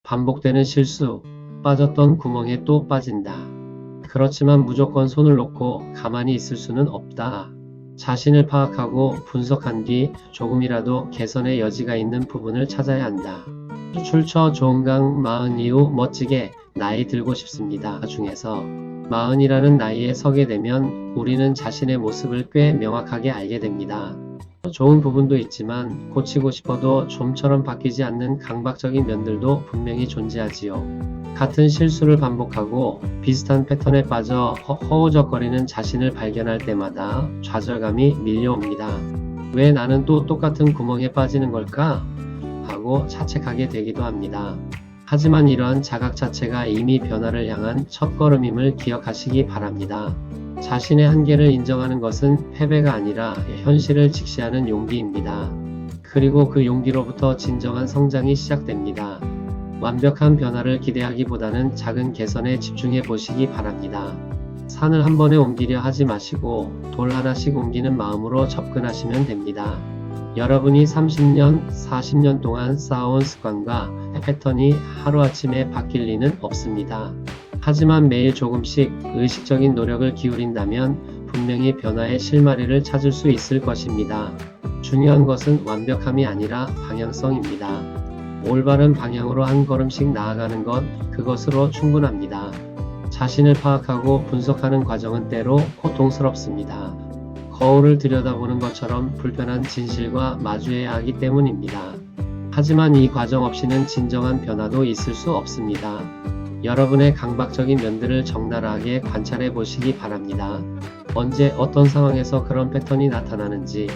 반복되는 실수, 빠졌던 구멍에 또 빠진다. 그렇지만 무조건 손을 놓고 가만히 있을 수는 없다. 자신을 파악하고 분석한 뒤 조금이라도 개선의 여지가 있는 부분을 찾아야 한다. 출처 종강 40 이후 멋지게 나이 들고 싶습니다 중에서 40이라는 나이에 서게 되면 우리는 자신의 모습을 꽤 명확하게 알게 됩니다. 좋은 부분도 있지만 고치고 싶어도 좀처럼 바뀌지 않는 강박적인 면들도 분명히 존재하지요. 같은 실수를 반복하고 비슷한 패턴에 빠져 허우적거리는 자신을 발견할 때마다 좌절감이 밀려옵니다. 왜 나는 또 똑같은 구멍에 빠지는 걸까? 하고 자책하게 되기도 합니다. 하지만 이러한 자각 자체가 이미 변화를 향한 첫걸음임을 기억하시기 바랍니다. 자신의 한계를 인정하는 것은 패배가 아니라 현실을 직시하는 용기입니다. 그리고 그 용기로부터 진정한 성장이 시작됩니다. 완벽한 변화를 기대하기보다는 작은 개선에 집중해 보시기 바랍니다. 산을 한 번에 옮기려 하지 마시고 돌 하나씩 옮기는 마음으로 접근하시면 됩니다. 여러분이 30년, 40년 동안 쌓아온 습관과 패턴이 하루아침에 바뀔 리는 없습니다. 하지만 매일 조금씩 의식적인 노력을 기울인다면 분명히 변화의 실마리를 찾을 수 있을 것입니다. 중요한 것은 완벽함이 아니라 방향성입니다. 올바른 방향으로 한 걸음씩 나아가는 것, 그것으로 충분합니다. 자신을 파악하고 분석하는 과정은 때로 고통스럽습니다. 거울을 들여다보는 것처럼 불편한 진실과 마주해야 하기 때문입니다. 하지만 이 과정 없이는 진정한 변화도 있을 수 없습니다. 여러분의 강박적인 면들을 적나라하게 관찰해 보시기 바랍니다. 언제 어떤 상황에서 그런 패턴이 나타나는지,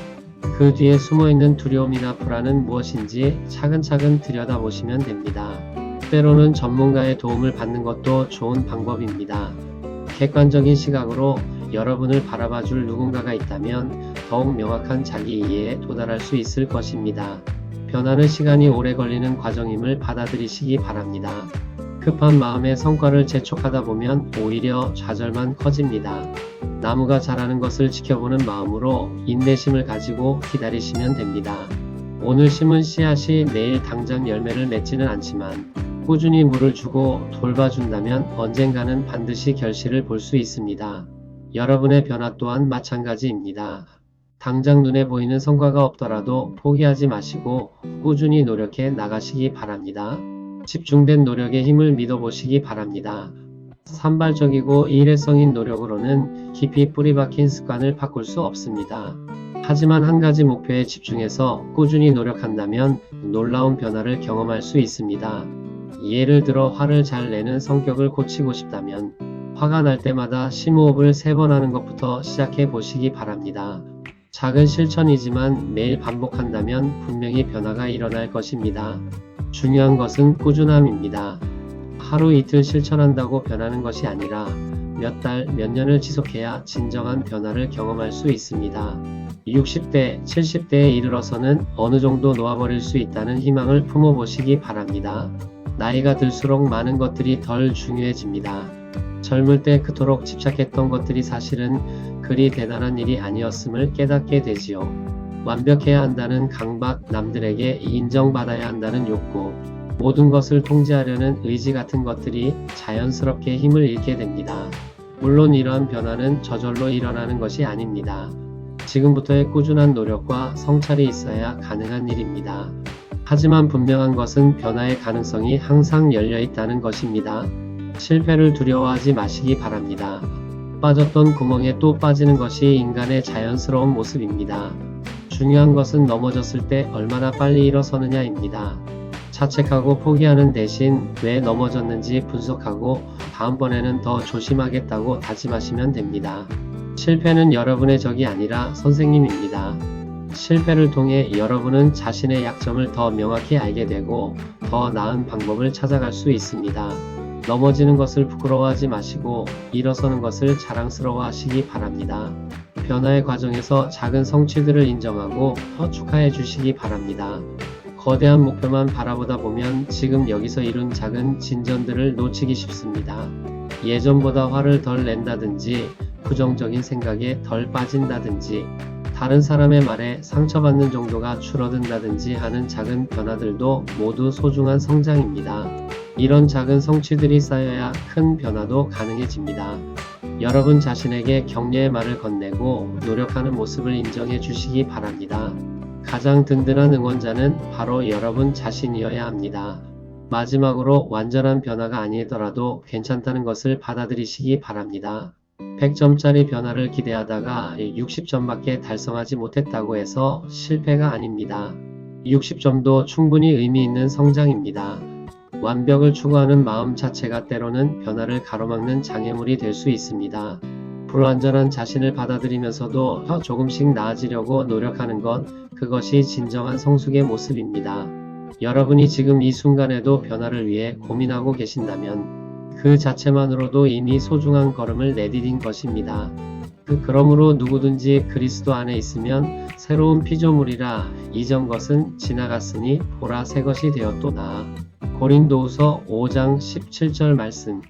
그 뒤에 숨어있는 두려움이나 불안은 무엇인지 차근차근 들여다보시면 됩니다. 때로는 전문가의 도움을 받는 것도 좋은 방법입니다. 객관적인 시각으로 여러분을 바라봐줄 누군가가 있다면 더욱 명확한 자기 이해에 도달할 수 있을 것입니다. 변화는 시간이 오래 걸리는 과정임을 받아들이시기 바랍니다. 급한 마음에 성과를 재촉하다 보면 오히려 좌절만 커집니다. 나무가 자라는 것을 지켜보는 마음으로 인내심을 가지고 기다리시면 됩니다. 오늘 심은 씨앗이 내일 당장 열매를 맺지는 않지만 꾸준히 물을 주고 돌봐준다면 언젠가는 반드시 결실을 볼 수 있습니다. 여러분의 변화 또한 마찬가지입니다. 당장 눈에 보이는 성과가 없더라도 포기하지 마시고 꾸준히 노력해 나가시기 바랍니다. 집중된 노력의 힘을 믿어보시기 바랍니다. 산발적이고 일회성인 노력으로는 깊이 뿌리 박힌 습관을 바꿀 수 없습니다. 하지만 한 가지 목표에 집중해서 꾸준히 노력한다면 놀라운 변화를 경험할 수 있습니다. 예를 들어 화를 잘 내는 성격을 고치고 싶다면 화가 날 때마다 심호흡을 3번 하는 것부터 시작해 보시기 바랍니다. 작은 실천이지만 매일 반복한다면 분명히 변화가 일어날 것입니다. 중요한 것은 꾸준함입니다. 하루 이틀 실천한다고 변하는 것이 아니라 몇 달, 몇 년을 지속해야 진정한 변화를 경험할 수 있습니다. 60대, 70대에 이르러서는 어느 정도 놓아버릴 수 있다는 희망을 품어보시기 바랍니다. 나이가 들수록 많은 것들이 덜 중요해집니다. 젊을 때 그토록 집착했던 것들이 사실은 그리 대단한 일이 아니었음을 깨닫게 되지요. 완벽해야 한다는 강박, 남들에게 인정받아야 한다는 욕구, 모든 것을 통제하려는 의지 같은 것들이 자연스럽게 힘을 잃게 됩니다. 물론 이러한 변화는 저절로 일어나는 것이 아닙니다. 지금부터의 꾸준한 노력과 성찰이 있어야 가능한 일입니다. 하지만 분명한 것은 변화의 가능성이 항상 열려 있다는 것입니다. 실패를 두려워하지 마시기 바랍니다. 빠졌던 구멍에 또 빠지는 것이 인간의 자연스러운 모습입니다. 중요한 것은 넘어졌을 때 얼마나 빨리 일어서느냐입니다. 자책하고 포기하는 대신 왜 넘어졌는지 분석하고 다음번에는 더 조심하겠다고 다짐하시면 됩니다. 실패는 여러분의 적이 아니라 선생님입니다. 실패를 통해 여러분은 자신의 약점을 더 명확히 알게 되고 더 나은 방법을 찾아갈 수 있습니다. 넘어지는 것을 부끄러워하지 마시고 일어서는 것을 자랑스러워 하시기 바랍니다. 변화의 과정에서 작은 성취들을 인정하고 더 축하해 주시기 바랍니다. 거대한 목표만 바라보다 보면 지금 여기서 이룬 작은 진전들을 놓치기 쉽습니다. 예전보다 화를 덜 낸다든지 부정적인 생각에 덜 빠진다든지 다른 사람의 말에 상처받는 정도가 줄어든다든지 하는 작은 변화들도 모두 소중한 성장입니다. 이런 작은 성취들이 쌓여야 큰 변화도 가능해집니다. 여러분 자신에게 격려의 말을 건네고 노력하는 모습을 인정해 주시기 바랍니다. 가장 든든한 응원자는 바로 여러분 자신이어야 합니다. 마지막으로 완전한 변화가 아니더라도 괜찮다는 것을 받아들이시기 바랍니다. 100점짜리 변화를 기대하다가 60점밖에 달성하지 못했다고 해서 실패가 아닙니다. 60점도 충분히 의미 있는 성장입니다. 완벽을 추구하는 마음 자체가 때로는 변화를 가로막는 장애물이 될 수 있습니다. 불완전한 자신을 받아들이면서도 더 조금씩 나아지려고 노력하는 것, 그것이 진정한 성숙의 모습입니다. 여러분이 지금 이 순간에도 변화를 위해 고민하고 계신다면 그 자체만으로도 이미 소중한 걸음을 내디딘 것입니다. 그러므로 누구든지 그리스도 안에 있으면 새로운 피조물이라 이전 것은 지나갔으니 보라 새 것이 되었도다. 고린도후서 5장 17절 말씀.